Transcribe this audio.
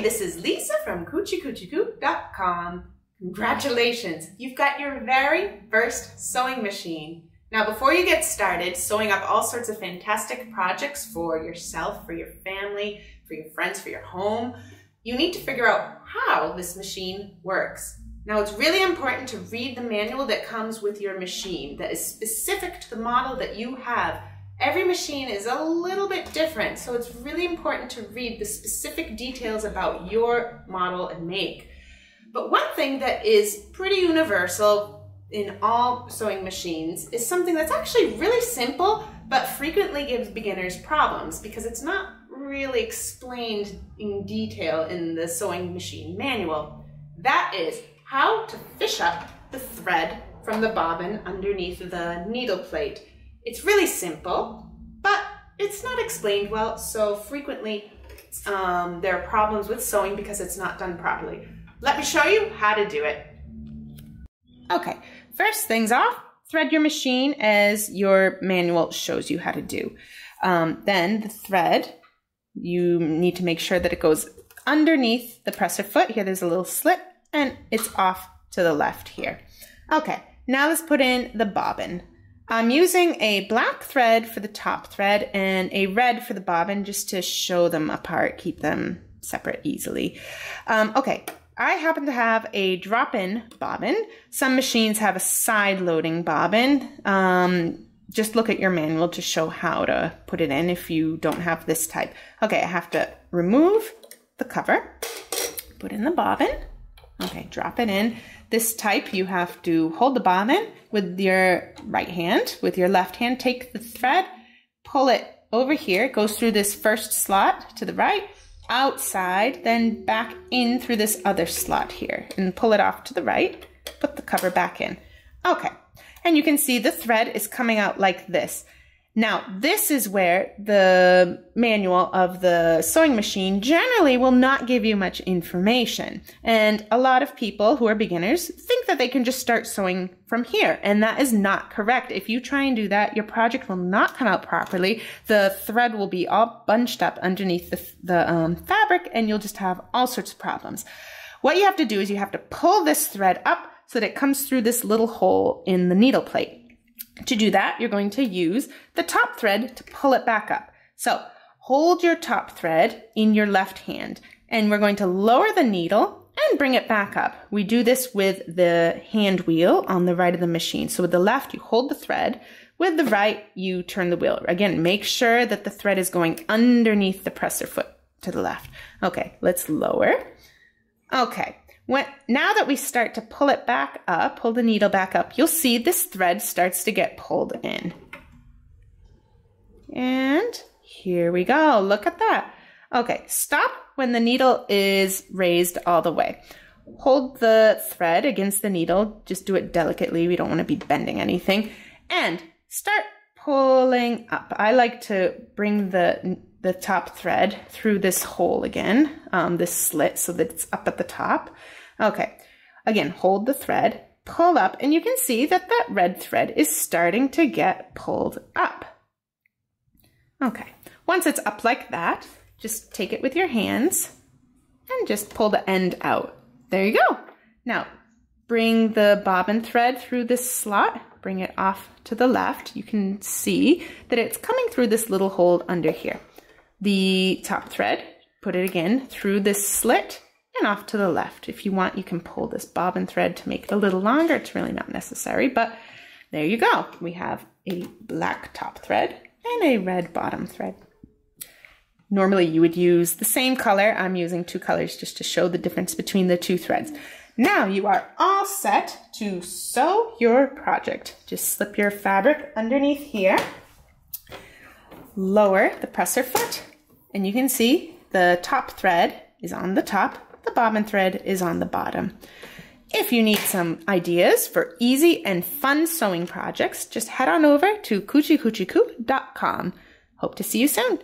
this is Lisa from Cucicucicoo.com. Congratulations, you've got your very first sewing machine. Now before you get started sewing up all sorts of fantastic projects for yourself, for your family, for your friends, for your home, you need to figure out how this machine works. Now it's really important to read the manual that comes with your machine that is specific to the model that you have. Every machine is a little bit different, so it's really important to read the specific details about your model and make. But one thing that is pretty universal in all sewing machines is something that's actually really simple, but frequently gives beginners problems because it's not really explained in detail in the sewing machine manual. That is how to fish up the thread from the bobbin underneath the needle plate. It's really simple, but it's not explained well, so frequently there are problems with sewing because it's not done properly. Let me show you how to do it. Okay, first things off, thread your machine as your manual shows you how to do. Then the thread, you need to make sure that it goes underneath the presser foot. Here there's a little slit and it's off to the left here. Okay, now let's put in the bobbin. I'm using a black thread for the top thread and a red for the bobbin just to show them apart, keep them separate easily. Okay, I happen to have a drop-in bobbin. Some machines have a side-loading bobbin. Just look at your manual to show how to put it in if you don't have this type. Okay, I have to remove the cover, put in the bobbin. Okay, drop it in. This type, you have to hold the bobbin with your right hand. With your left hand, take the thread, pull it over here. It goes through this first slot to the right, outside, then back in through this other slot here. And pull it off to the right, put the cover back in. Okay, and you can see the thread is coming out like this. Now, this is where the manual of the sewing machine generally will not give you much information. And a lot of people who are beginners think that they can just start sewing from here. And that is not correct. If you try and do that, your project will not come out properly. The thread will be all bunched up underneath the fabric and you'll just have all sorts of problems. What you have to do is you have to pull this thread up so that it comes through this little hole in the needle plate. To do that, you're going to use the top thread to pull it back up. So hold your top thread in your left hand and we're going to lower the needle and bring it back up. We do this with the hand wheel on the right of the machine. So with the left, you hold the thread. With the right, you turn the wheel. Again, make sure that the thread is going underneath the presser foot to the left. Okay, let's lower. Okay. Now that we start to pull it back up, pull the needle back up, you'll see this thread starts to get pulled in. And here we go. Look at that. Okay, stop when the needle is raised all the way. Hold the thread against the needle. Just do it delicately. We don't want to be bending anything. And start pulling up. I like to bring the top thread through this hole again, this slit, so that it's up at the top. Okay, again, hold the thread, pull up, and you can see that that red thread is starting to get pulled up. Okay, once it's up like that, just take it with your hands and just pull the end out. There you go. Now, bring the bobbin thread through this slot, bring it off to the left. You can see that it's coming through this little hole under here. The top thread, put it again through this slit and off to the left. If you want, you can pull this bobbin thread to make it a little longer. It's really not necessary, but there you go. We have a black top thread and a red bottom thread. Normally you would use the same color. I'm using two colors just to show the difference between the two threads. Now you are all set to sew your project. Just slip your fabric underneath here, lower the presser foot, and you can see the top thread is on the top, the bobbin thread is on the bottom. If you need some ideas for easy and fun sewing projects, just head on over to Cucicucicoo.com. Hope to see you soon.